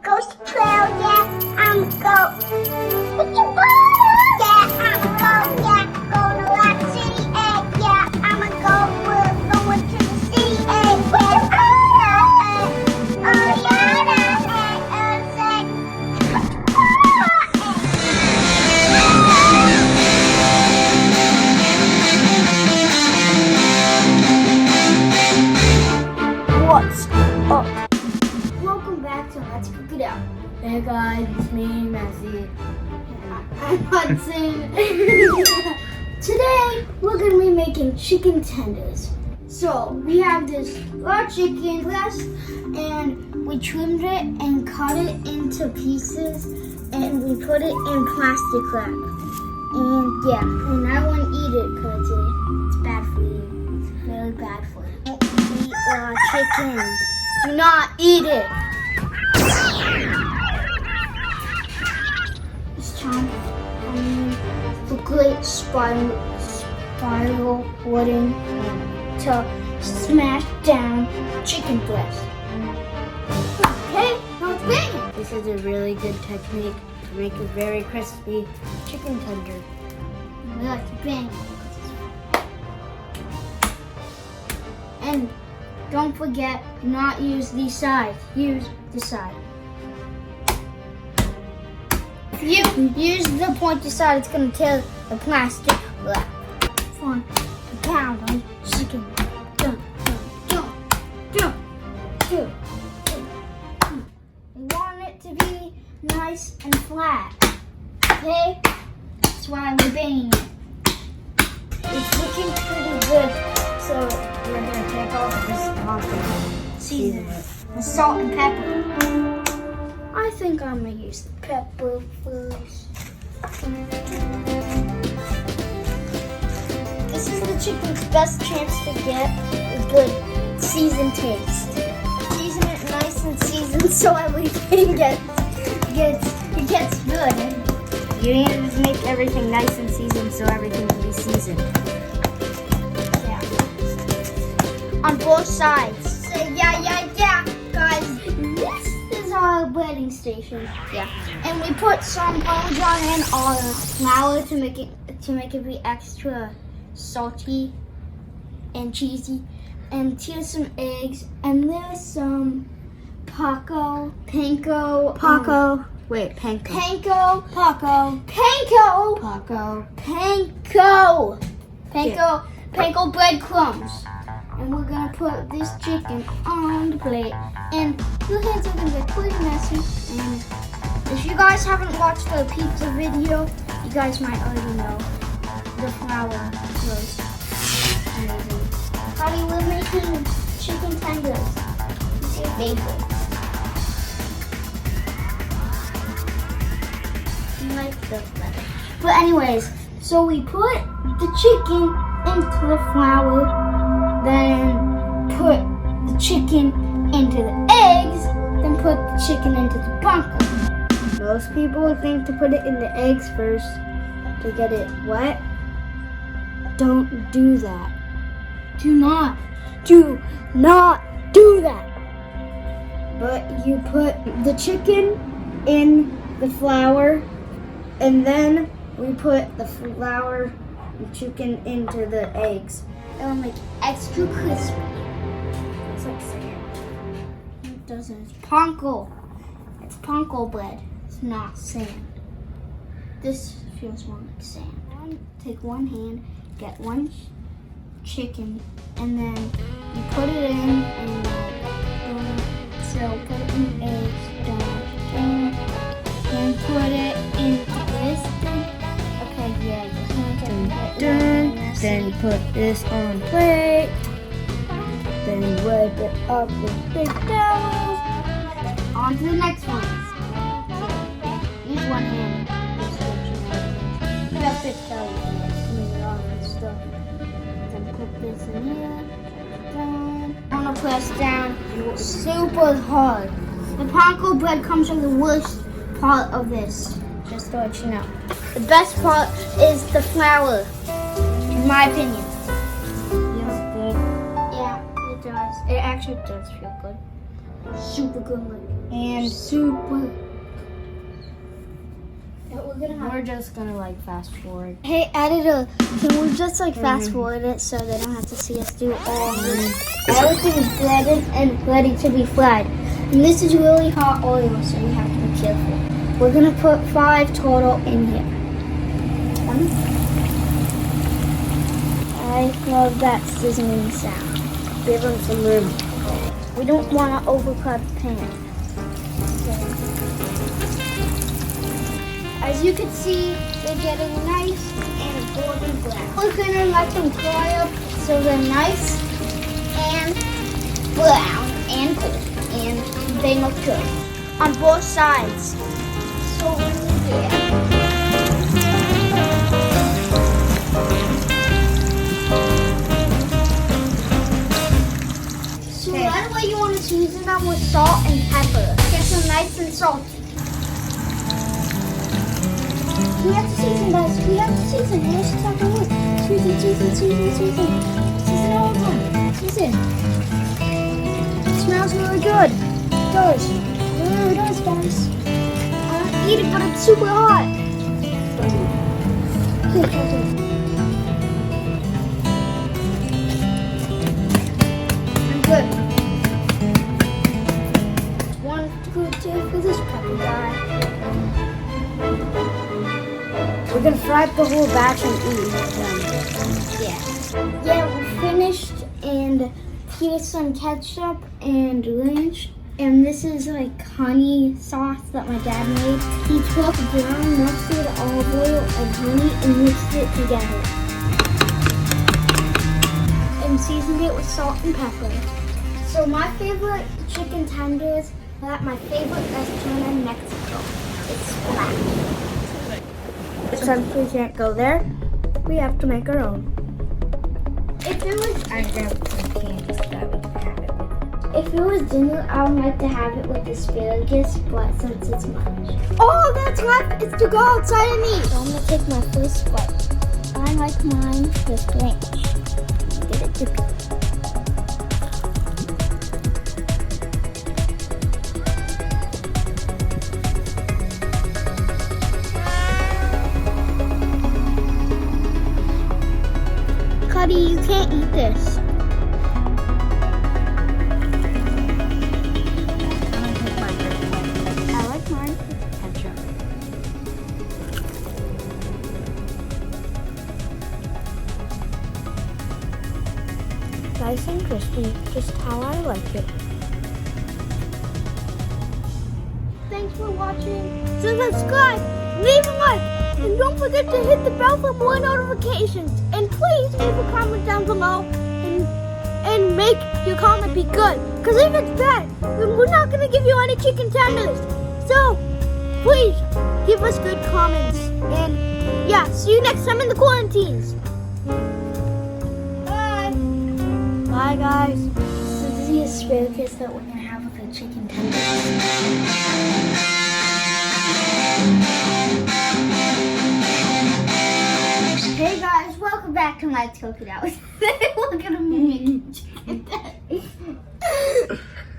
Ghost trail, yeah, I'm a ghost. What you want? Yeah, I'm a ghost, yeah. Going to Rock City, yeah, I'm a ghost. We're going to the city, what you want? Oh, yeah, what's up? Welcome back to Let's Cook It Out. Hey guys, it's me, Messi. I'm Hudson. Today we're gonna be making chicken tenders. So we have this raw chicken breast, and we trimmed it and cut it into pieces, and we put it in plastic wrap. And yeah, and I won't eat it because it's bad for you. It's very bad for you. Don't eat raw chicken. Do not eat it. It's time for great spiral wooden to smash down chicken breast. Okay, now it's banging. This is a really good technique to make a very crispy chicken tender. We like to bang. And don't forget, do not use these sides. Use the side. If you use the pointy side, it's going to tear the plastic wrap. Fun to pound on chicken. Dun, dun, dun, dun, dun, dun. We want it to be nice and flat. Okay? That's why we're banging it. It's looking pretty good. So We're gonna take off this pumpkin. season it with salt and pepper. I think I'm gonna use the pepper first. This is the chicken's best chance to get a good seasoned taste. Season it nice and seasoned so everything gets good. You need to make everything nice and seasoned so everything can be seasoned. Yeah. On both sides. Say yeah, guys. This is our breading station. Yeah. And we put some Parmesan in our flour to make it be extra salty and cheesy. And here's some eggs. And there's some panko. Wait, panko. Panko breadcrumbs. And we're gonna put this chicken on the plate. And your hands are gonna get pretty messy. And if you guys haven't watched the pizza video, you guys might already know the flour was amazing. Honey, we're making chicken tenders. It's your favorite. Like the letter. But anyways, so we put the chicken into the flour, then put the chicken into the eggs, then put the chicken into the panko. Most people think to put it in the eggs first to get it wet. Don't do that. Do not do that. But you put the chicken in the flour, and then we put the flour and chicken into the eggs. It'll make it extra crispy. It's like sand. It doesn't. It's panko. It's panko bread. It's not sand. This feels more like sand. Take one hand, get one chicken, and then you put it in, and so put it in eggs, and put it into this thing. Okay, yeah, you can't get it. Then put this on plate. Then wipe it up with big towels. On to the next one. Use one hand. You have to tell you clean it off and stuff. Then put this in here. Down. I'm gonna press down super hard. The panko bread comes from the worst part of this. Just to let you know. The best part is the flour, in my opinion. Feels good. Yeah, it does. It actually does feel good. Super good. and super. we're just gonna like fast forward. Hey, editor, can we just like fast forward it so they don't have to see us do all of this? Everything's breaded and ready to be fried. And this is really hot oil, so you have to be careful. We're gonna put 5 total in here. I love that sizzling sound. Give them some room. We don't want to overcook the pan. As you can see, they're getting nice and golden brown. We're gonna let them fry up so they're nice and brown and good, and they look good on both sides. So yeah. So right away you want to season them with salt and pepper. Get them nice and salty. We have to season, guys. We have to season. Here's the top of it. Season. Season all the time. Season. It smells really good. It does. It really does, guys. I want to eat it, but it's super hot. Okay. I'm good. One good tip for this puppy guy. We're gonna fry up the whole batch and eat them. Yeah, we're finished, and here's some ketchup and ranch. And this is like honey sauce that my dad made. He took brown mustard, olive oil, and honey and mixed it together. And seasoned it with salt and pepper. So my favorite chicken tenders are at my favorite restaurant in Mexico. It's Black. Since we can't go there, we have to make our own. If it was I grabbed some candy so that we can have it with If it was dinner, I would like to have it with asparagus, but since it's lunch. Oh, that's left is to go outside and eat. So I'm gonna take my first bite. I like mine with ranch. Get it Dippies. Cuddy, you can't eat this. I like mine with ketchup. Nice and crispy, just how I like it. Thanks for watching. So subscribe, leave a like, and don't forget to hit the bell for more notifications. And please leave a comment down below and make your comment be good. Because if it's bad, then we're not going to give you any chicken tenders. So please give us good comments. And yeah, see you next time in the quarantines. Bye. Bye, guys. This is the asparagus that we're going to have with the chicken tenders. Hey guys, welcome back to my cookout. Look at me making chicken tenders.